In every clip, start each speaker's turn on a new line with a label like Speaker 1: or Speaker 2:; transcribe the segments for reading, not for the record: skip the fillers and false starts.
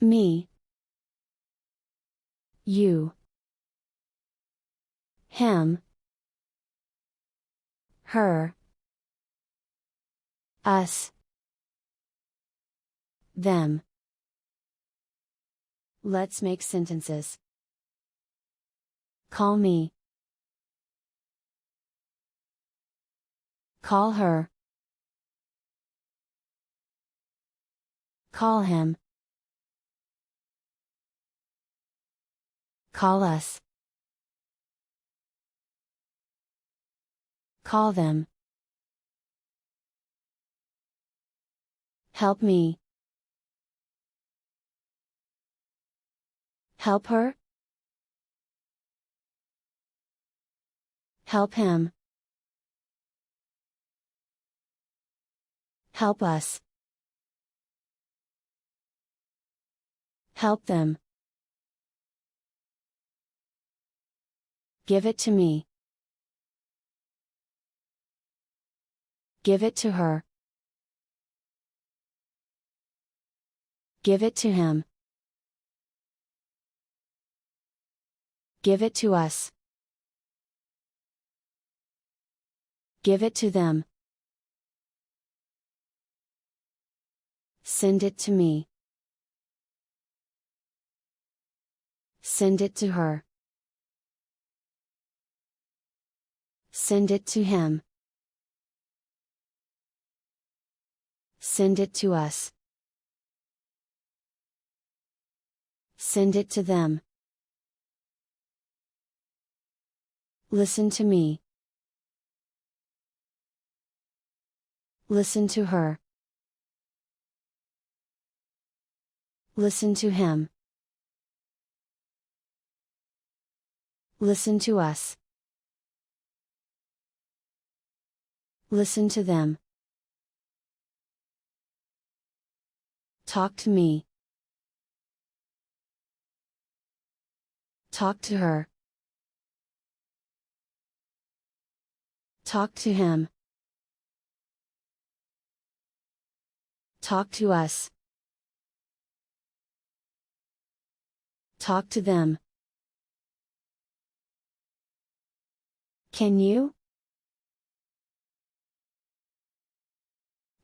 Speaker 1: me, you, him, her, us, them. Let's make sentences. Call me. Call her. Call him. Call us. Call them. Help me. Help her. Help him. Help us. Help them. Give it to me. Give it to her. Give it to him. Give it to us. Give it to them. Send it to me. Send it to her. Send it to him. Send it to us. Send it to them. Listen to me. Listen to her. Listen to him. Listen to us. Listen to them. Talk to me. Talk to her. Talk to him. Talk to us. Talk to them. Can you?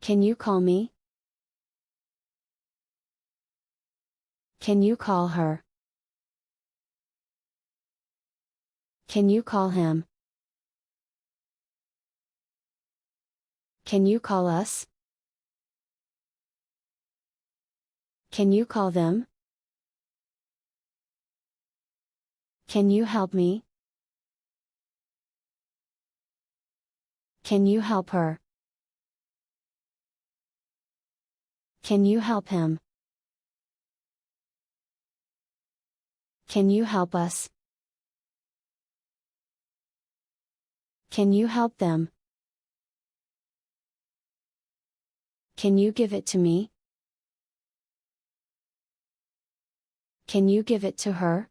Speaker 1: Can you call me? Can you call her? Can you call him? Can you call us? Can you call them? Can you help me? Can you help her? Can you help him? Can you help us? Can you help them? Can you give it to me? Can you give it to her?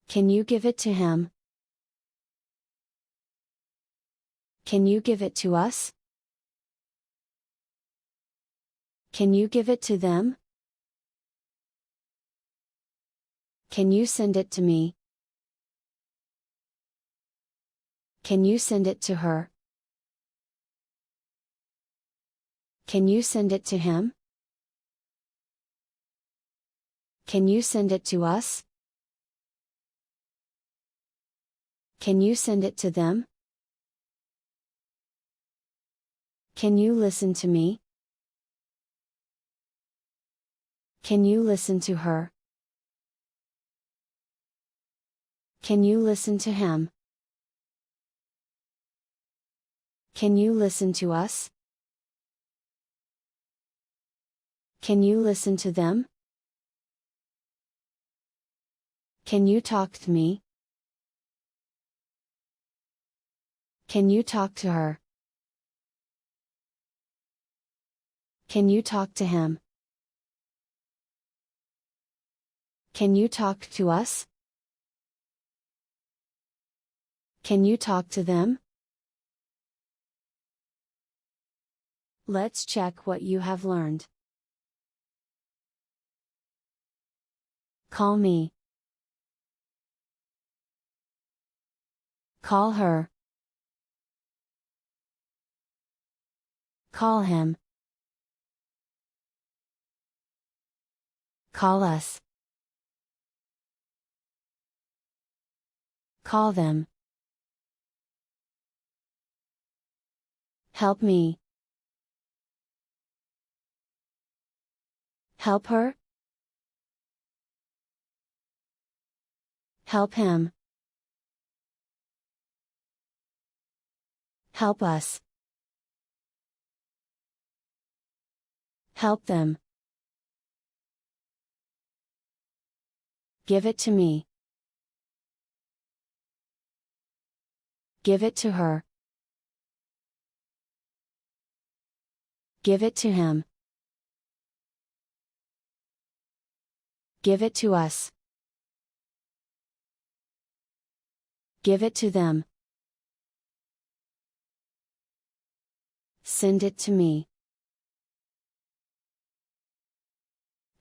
Speaker 1: Can you give it to him? Can you give it to us? Can you give it to them? Can you send it to me? Can you send it to her? Can you send it to him? Can you send it to us? Can you send it to them? Can you listen to me? Can you listen to her? Can you listen to him? Can you listen to us? Can you listen to them? Can you talk to me? Can you talk to her? Can you talk to him? Can you talk to us? Can you talk to them? Let's check what you have learned. Call me. Call her. Call him. Call us. Call them. Help me. Help her. Help him. Help us. Help them. Give it to me. Give it to her. Give it to him. Give it to us. Give it to them. Send it to me.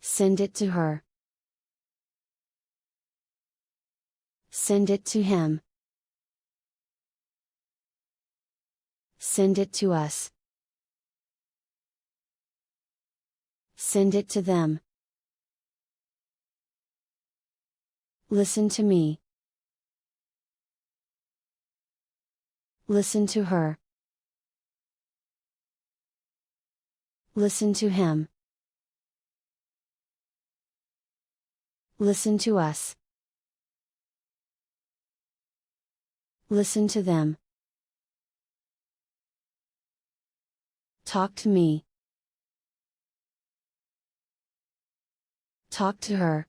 Speaker 1: Send it to her. Send it to him. Send it to us. Send it to them. Listen to me. Listen to her. Listen to him. Listen to us. Listen to them. Talk to me. Talk to her.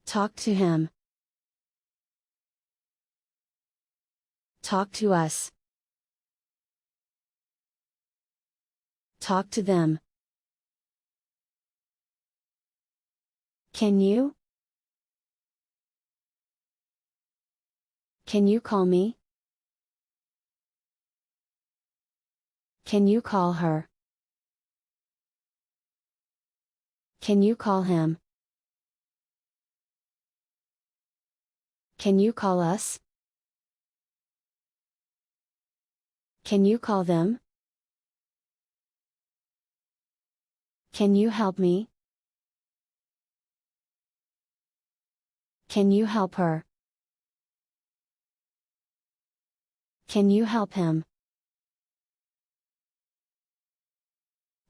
Speaker 1: Talk to him. Talk to us. Talk to them. Can you? Can you call me? Can you call her? Can you call him? Can you call us? Can you call them? Can you help me? Can you help her? Can you help him?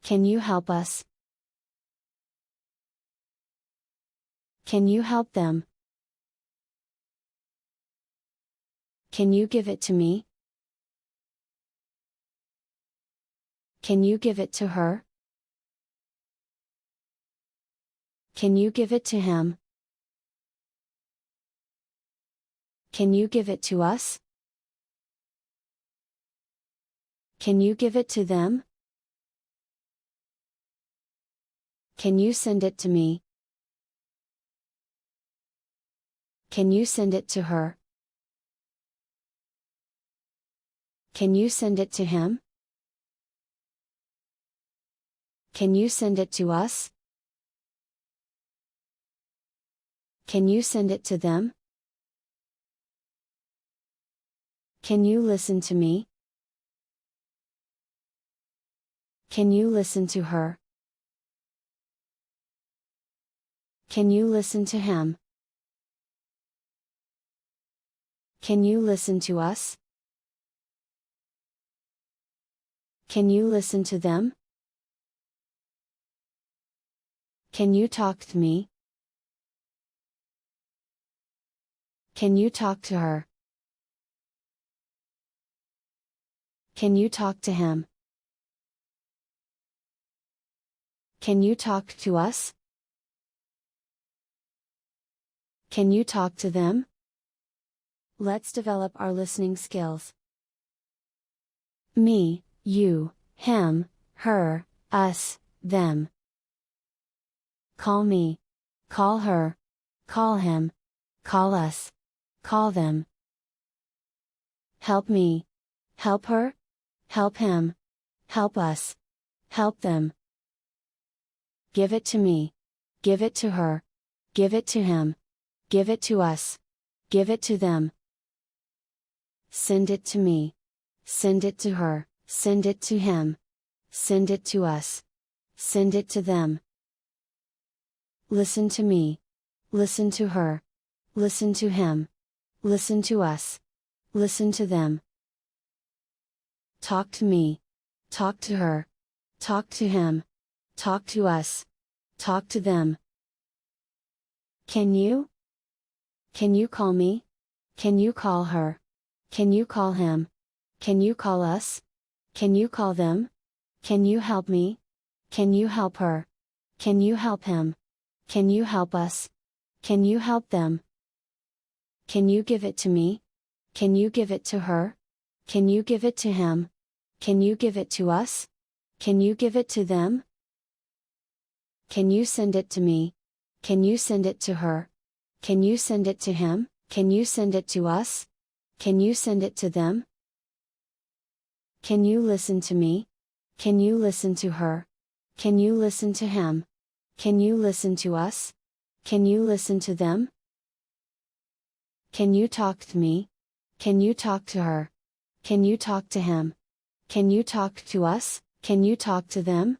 Speaker 1: Can you help us? Can you help them? Can you give it to me? Can you give it to her? Can you give it to him? Can you give it to us? Can you give it to them? Can you send it to me? Can you send it to her? Can you send it to him? Can you send it to us? Can you send it to them? Can you listen to me? Can you listen to her? Can you listen to him? Can you listen to us? Can you listen to them? Can you talk to me? Can you talk to her? Can you talk to him? Can you talk to us? Can you talk to them? Let's develop our listening skills. Me, you, him, her, us, them. Call me. Call her. Call him. Call us. Call them. Help me. Help her. Help him. Help us. Help them. Give it to me. Give it to her. Give it to him. Give it to us. Give it to them. Send it to me. Send it to her. Send it to him. Send it to us. Send it to them. Listen to me. Listen to her. Listen to him. Listen to us. Listen to them. Talk to me. Talk to her. Talk to him. Talk to us. Talk to them. Can you? Can you call me? Can you call her? Can you call him? Can you call us? Can you call them? Can you help me? Can you help her? Can you help him? Can you help us? Can you help them? Can you give it to me? Can you give it to her? Can you give it to him? Can you give it to us? Can you give it to them? Can you send it to me? Can you send it to her? Can you send it to him? Can you send it to us? Can you send it to them? Can you listen to me? Can you listen to her? Can you listen to him? Can you listen to us? Can you listen to them? Can you talk to me? Can you talk to her? Can you talk to him? Can you talk to us? Can you talk to them?